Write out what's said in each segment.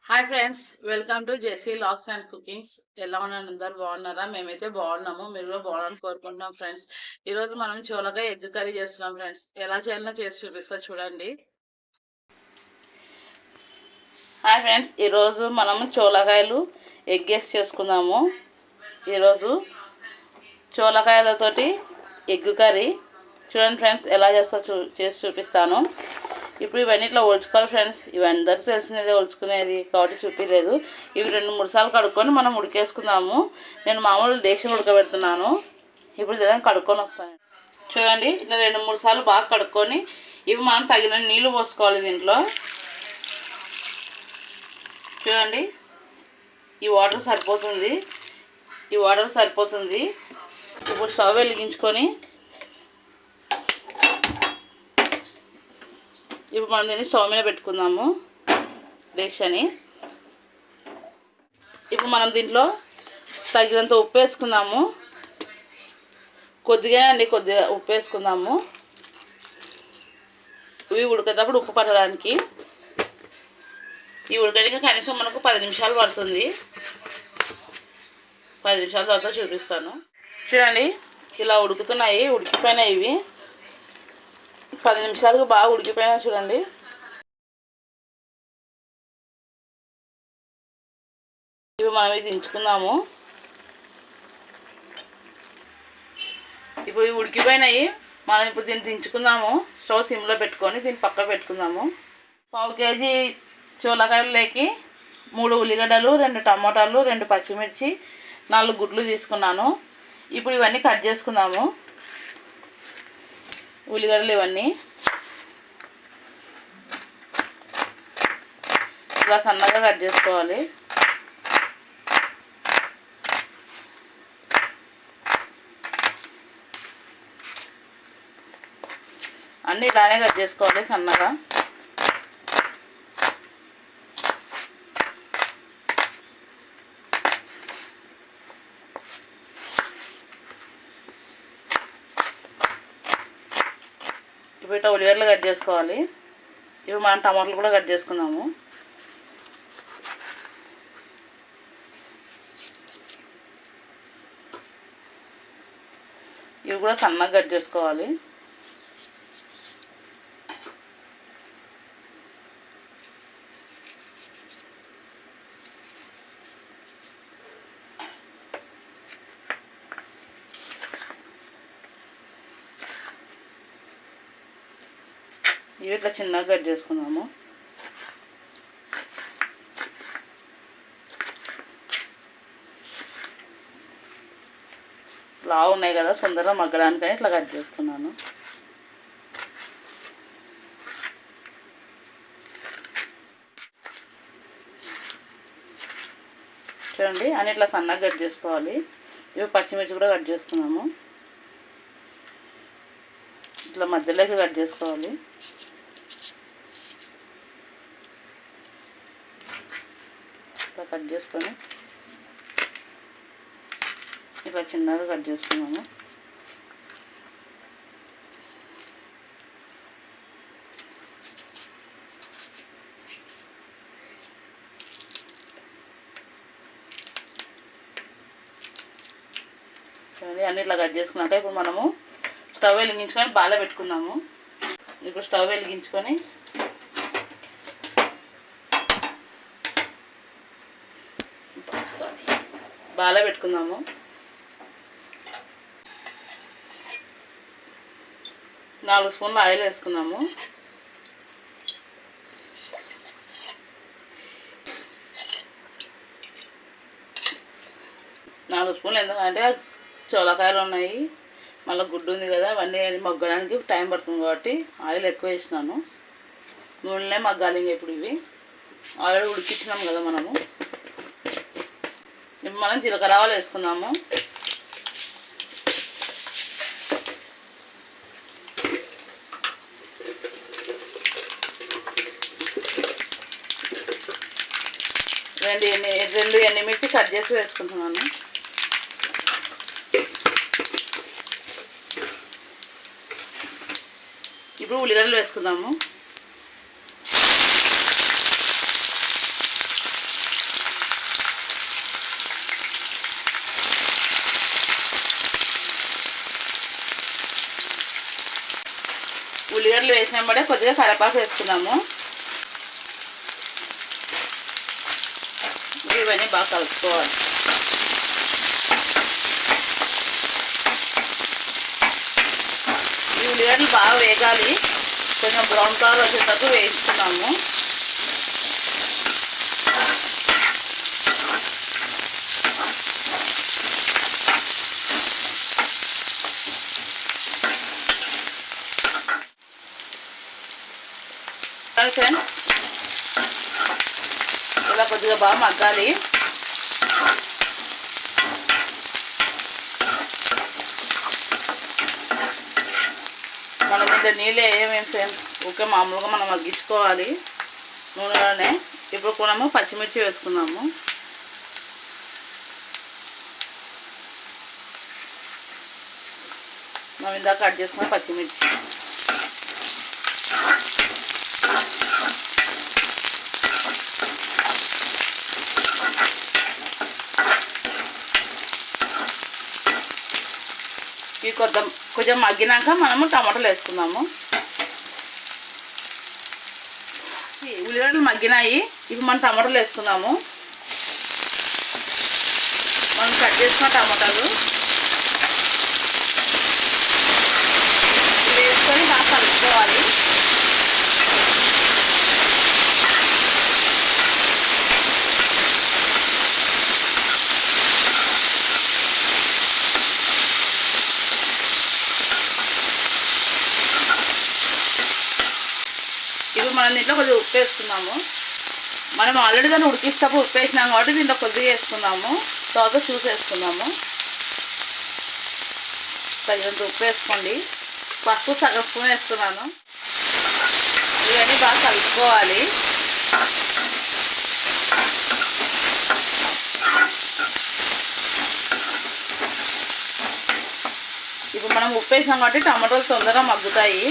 Hi friends, welcome to Jessie logs and cookings. ఎలా ఉన్నారు? అందరు బాగున్నారా? మేమైతే బాగున్నాము. మీరు కూడా బాగున్నారని కోరుకుంటున్నాం ఫ్రెండ్స్. ఈరోజు మనం చోలకాయ ఎగ్ కర్రీ చేస్తున్నాం ఫ్రెండ్స్. ఎలా చేయాలో చేసి చూపిస్తా చూడండి. హాయ్ ఫ్రెండ్స్, ఈరోజు మనము చోలకాయలు ఎగ్ వేసి చేసుకుందాము. ఈరోజు చోలకాయలతోటి ఎగ్ కర్రీ చూడండి ఫ్రెండ్స్, ఎలా చేసి చూపిస్తాను. ఇప్పుడు ఇవన్నీ ఇట్లా ఒలుచుకోవాలి ఫ్రెండ్స్. ఇవి అందరికీ తెలిసినదే ఒలుచుకునేది కాబట్టి చూపించలేదు. ఇవి 2-3 సార్లు కడుక్కొని మనం ఉడికేసుకుందాము. నేను మామూలు డేక్షన్ ఉడకబెడుతున్నాను. ఇప్పుడు ఏదైనా కడుక్కొని వస్తాను. చూడండి, ఇట్లా 2-3 సార్లు బాగా కడుక్కొని ఇవి మనం తగిన నీళ్ళు పోసుకోవాలి దీంట్లో. చూడండి, ఈ వాటర్ సరిపోతుంది. ఇప్పుడు స్టవ్ వెలిగించుకొని ఇప్పుడు మనం దీన్ని స్టవ్ మీద పెట్టుకుందాము డేక్షని. ఇప్పుడు మనం దీంట్లో తగినంత ఉప్పు వేసుకుందాము. కొద్దిగా ఉప్పు వేసుకుందాము. ఇవి ఉడికేటప్పుడు ఉప్పు పట్టడానికి. ఈ ఉడకడానికి కనీసం మనకు 10 నిమిషాలు పడుతుంది. 10 నిమిషాల తర్వాత చూపిస్తాను. చూడండి, ఇలా ఉడికిపోయినాయి ఇవి. 10 నిమిషాలకు బాగా ఉడికిపోయినా చూడండి. ఇవి మనం ఇది దించుకుందాము. ఇప్పుడు ఇవి ఉడికిపోయినాయి. మనం ఇప్పుడు దీన్ని దించుకుందాము. స్టవ్ సిమ్లో పెట్టుకొని దీన్ని పక్కకు పెట్టుకుందాము. 1/2 కేజీ చోలకాయలకి 3 ఉల్లిగడ్డలు, 2 టమాటాలు, 2 పచ్చిమిర్చి, 4 గుడ్లు తీసుకున్నాను. ఇప్పుడు ఇవన్నీ కట్ చేసుకుందాము. ఉల్లిగడ్డలు ఇవన్నీ ఇలా సన్నగా కట్ చేసుకోవాలి. అన్నీ ఇలానే కట్ చేసుకోవాలి సన్నగా. ఇప్పుడు ఇట్లా ఉల్లిగడ్డలు కట్ చేసుకోవాలి. ఇవి మనం టమాటాలు కూడా కట్ చేసుకుందాము. ఇవి కూడా సన్నగా కట్ చేసుకోవాలి. ఇవి ఇట్లా చిన్నగా కట్ చేసుకున్నాము. లావు ఉన్నాయి కదా, తొందరగా మగ్గడానికని ఇట్లా కట్ చేస్తున్నాను. చూడండి, అని ఇట్లా సన్నగా కట్ చేసుకోవాలి. ఇవి పచ్చిమిర్చి కూడా కట్ చేసుకున్నాము. ఇట్లా మధ్యలోకి కట్ చేసుకోవాలి. ఇట్లా కట్ చేసుకొని ఇట్లా చిన్నగా కట్ చేసుకున్నాము. చూడండి, అన్ని ఇట్లా కట్ చేసుకున్నాక ఇప్పుడు మనము స్టవ్ వెలిగించుకొని బాగా పెట్టుకుందాము. ఇప్పుడు స్టవ్ వెలిగించుకొని బాగా పెట్టుకుందాము. నాలుగు స్పూన్లు ఆయిల్ వేసుకుందాము. నాలుగు స్పూన్లు ఎందుకంటే చోలకాయలు ఉన్నాయి, మళ్ళీ గుడ్డు ఉంది కదా, అవన్నీ మగ్గడానికి టైం పడుతుంది కాబట్టి ఆయిల్ ఎక్కువ వేసినాను. నూనెలే మగ్గాలి. ఇప్పుడు ఇవి ఆల్రెడీ ఉడికించినాం కదా మనము. ఇప్పుడు మనం జీలకర్ర ఆవాలు వేసుకుందాము. రెండు ఎండుమిర్చి కట్ చేసి వేసుకుంటున్నాను. ఇప్పుడు ఉల్లిగడ్డలు వేసుకుందాము. ఉల్లిగడ్డలు వేసినప్పుడే కొద్దిగా కరివేపాకు వేసుకున్నాము. ఇవన్నీ బాగా కలుపుకోవాలి. ఈ ఉల్లిగడ్డలు బాగా వేగాలి. కొంచెం బ్రౌన్ కలర్ వచ్చేటట్టు వేయించుకున్నాము. ఫ్రెండ్స్ ఇలా కొద్దిగా బాగా మగ్గాలి. మనం ఇంత నీళ్ళు ఏమేమి ఫ్రెండ్స్ ఓకే మామూలుగా మనం మగ్గించుకోవాలి నూనెలోనే. ఇప్పుడు మనము పచ్చిమిర్చి వేసుకున్నాము. మనం ఇందాక కట్ చేసుకున్న పచ్చిమిర్చి ఇవి కొంచెం మగ్గినాక మనము టమాటాలు వేసుకుందాము. ఉల్లిగడ్డలు మగ్గినాయి. ఇప్పుడు మనం టమాటాలు వేసుకుందాము. మనం కట్ చేసుకున్న టమాటాలు వేసుకొని బాగా కలుపుకోవాలి. ఇప్పుడు మనం దీంట్లో కొద్దిగా ఉప్పు వేసుకున్నాము. మనం ఆల్రెడీ దాన్ని ఉడికిస్తప్పుడు ఉప్పు వేసినాం కాబట్టి దీంట్లో కొద్దిగా వేసుకున్నాము. తర్వాత చూసి వేసుకున్నాము. తగినంత ఉప్పు వేసుకోండి. పసుపు సగం స్పూన్ వేసుకున్నాను. ఇవన్నీ బాగా కలుపుకోవాలి. ఇప్పుడు మనం ఉప్పు వేసాం కాబట్టి టమాటోలు తొందరగా మగ్గుతాయి.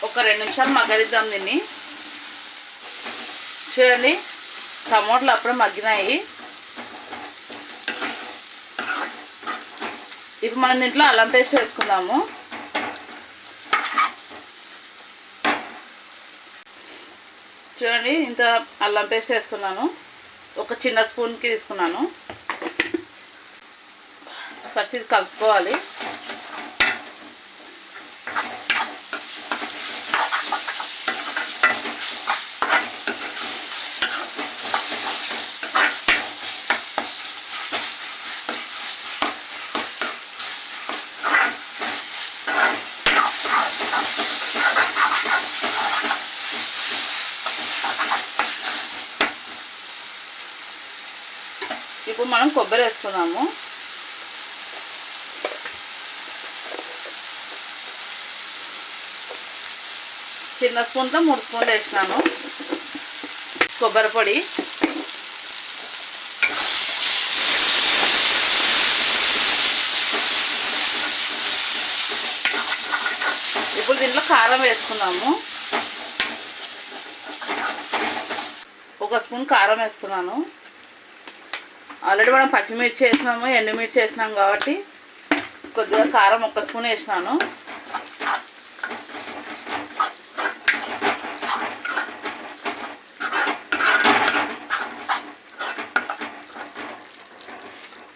ఒక 2 నిమిషాలు మగ్గనిద్దాం దీన్ని. చూడండి టమాటాలు అప్పుడే మగ్గినాయి. ఇప్పుడు మనం దీంట్లో అల్లం పేస్ట్ వేసుకుందాము. చూడండి ఇంత అల్లం పేస్ట్ వేస్తున్నాను. ఒక చిన్న స్పూన్కి తీసుకున్నాను. ఫస్ట్ ఇది కలుపుకోవాలి. ఇప్పుడు మనం కొబ్బరి వేసుకున్నాము. చిన్న స్పూన్తో 3 స్పూన్లు వేసినాను కొబ్బరి పొడి. ఇప్పుడు దీంట్లో కారం వేసుకున్నాము. 1 స్పూన్ కారం వేస్తున్నాను. ఆల్రెడీ మనం పచ్చిమిర్చి వేసినాము, ఎండుమిర్చి వేసినాము కాబట్టి కొద్దిగా కారం 1 స్పూన్ వేసినాను.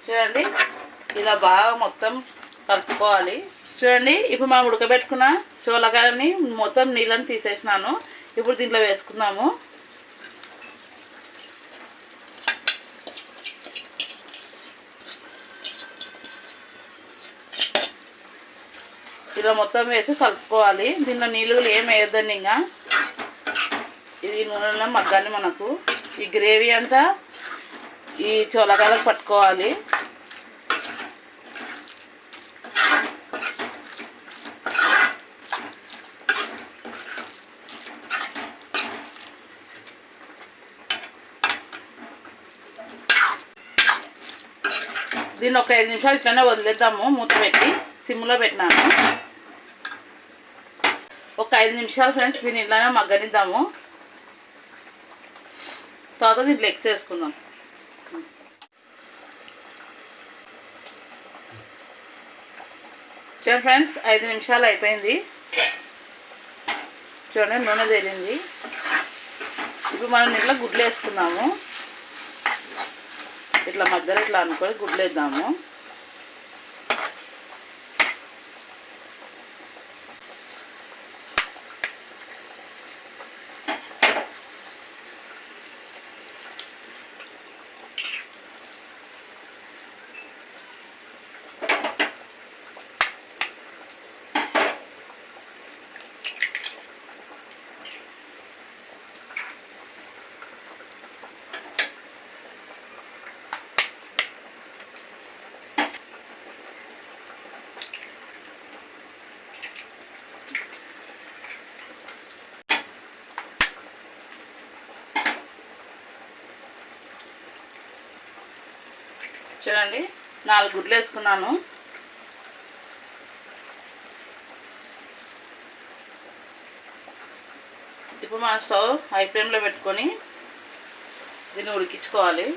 చూడండి ఇలా బాగా మొత్తం కలుపుకోవాలి. చూడండి ఇప్పుడు మనం ఉడకబెట్టుకున్న చోలకాయని మొత్తం నీళ్ళని తీసేసినాను. ఇప్పుడు దీంట్లో వేసుకుందాము. ఇలా మొత్తం వేసి కలుపుకోవాలి. దీంట్లో నీళ్ళు ఏం వేయొద్దండి. ఇంకా ఇది నూనెలో మగ్గాలి. మనకు ఈ గ్రేవీ అంతా ఈ చోలకాయలకు పట్టుకోవాలి. దీన్ని ఒక 5 నిమిషాలు ఇట్లనే వదిలేద్దాము. మూత పెట్టి సిమ్లో పెట్టినాను. ఒక 5 నిమిషాలు ఫ్రెండ్స్ దీన్ని ఇట్లానే మగ్గనిద్దాము. తర్వాత దీంట్లో ఎగ్స్ వేసుకుందాం. చూడండి ఫ్రెండ్స్ 5 నిమిషాలు అయిపోయింది. చూడండి నూనె తేలింది. ఇప్పుడు మనం ఇట్లా గుడ్లు వేసుకున్నాము. ఇట్లా మధ్యలో ఇట్లా అనుకొని గుడ్లు వేద్దాము. చూడండి 4 గుడ్లు వేసుకున్నాను. ఇప్పుడు మన స్టవ్ హై ఫ్లేమ్లో పెట్టుకొని దీన్ని ఉడికించుకోవాలి.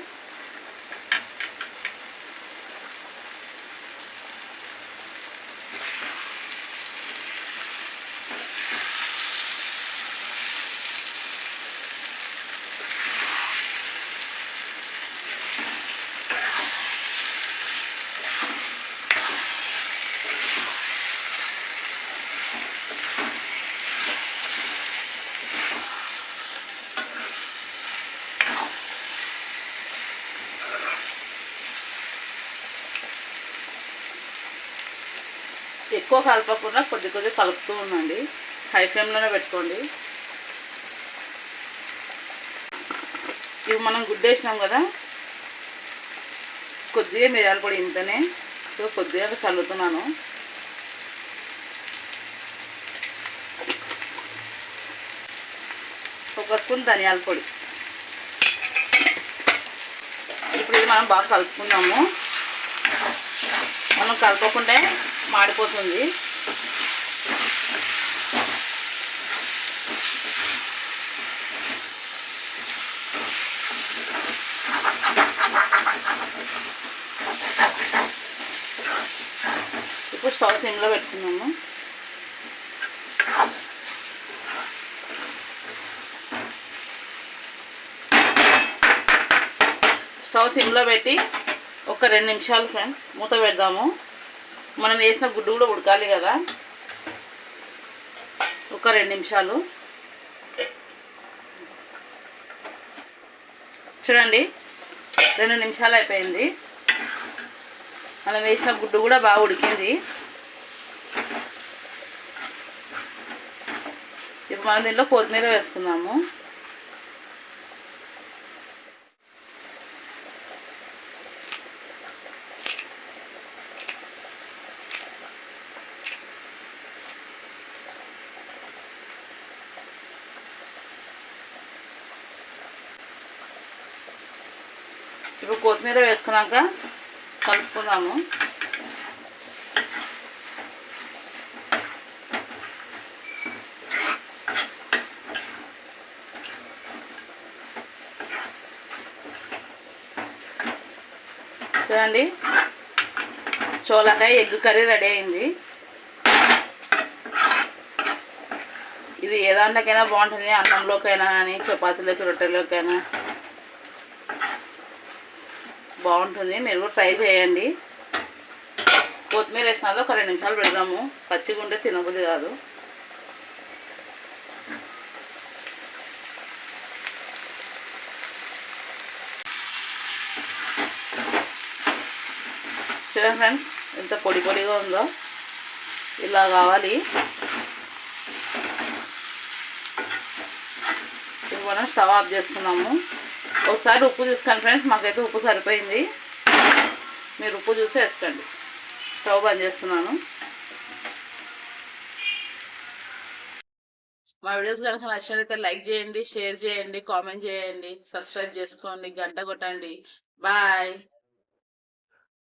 ఎక్కువ కలపకుండా కొద్ది కలుపుతూ ఉండండి. హై ఫ్లేమ్లోనే పెట్టుకోండి. ఇవి మనం గుడ్డు వేసినాం కదా, కొద్దిగా మిరియాల పొడి ఇంతనే కొద్దిగా చల్లుతున్నాను. ఒక స్పూన్ ధనియాల పొడి. ఇప్పుడు ఇది మనం బాగా కలుపుకుందాము. మనం కలపకుంటే మాడిపోతుంది. ఇప్పుడు స్టవ్ సిమ్లో పెట్టుకున్నాము. స్టవ్ సిమ్లో పెట్టి ఒక 2 నిమిషాలు ఫ్రెండ్స్ మూత పెడదాము. మనం వేసిన గుడ్డు కూడా ఉడకాలి కదా. ఒక 2 నిమిషాలు. చూడండి 2 నిమిషాలు అయిపోయింది. మనం వేసిన గుడ్డు కూడా బాగా ఉడికింది. ఇప్పుడు మనం దీంట్లో కొత్తిమీర వేసుకుందాము. ఇప్పుడు కొత్తిమీర వేసుకున్నాక కలుపుకుందాము. చూడండి చోలకాయ ఎగ్ కర్రీ రెడీ అయింది. ఇది ఏ దాంట్లోకైనా బాగుంటుంది. అన్నంలోకైనా కానీ చపాతీలోకి రొట్టెలోకైనా బాగుంటుంది. మీరు కూడా ట్రై చేయండి. కొత్తిమీర వేసినాక ఒక 2 నిమిషాలు పెడదాము. పచ్చిగా ఉంటే తినబుద్ధి కాదు. చూడండి ఫ్రెండ్స్ ఎంత పొడిగా ఉందో. ఇలా కావాలి. ఇప్పుడు మనం స్టవ్ ఆఫ్ చేసుకున్నాము. ఒకసారి ఉప్పు చూసుకోండి ఫ్రెండ్స్. మాకైతే ఉప్పు సరిపోయింది. మీరు ఉప్పు చూసి వేసుకోండి. స్టవ్ బంద్ చేస్తున్నాను. మా వీడియోస్ కనుక నచ్చినట్లయితే లైక్ చేయండి, షేర్ చేయండి, కామెంట్ చేయండి, సబ్స్క్రైబ్ చేసుకోండి, గంట కొట్టండి. బాయ్.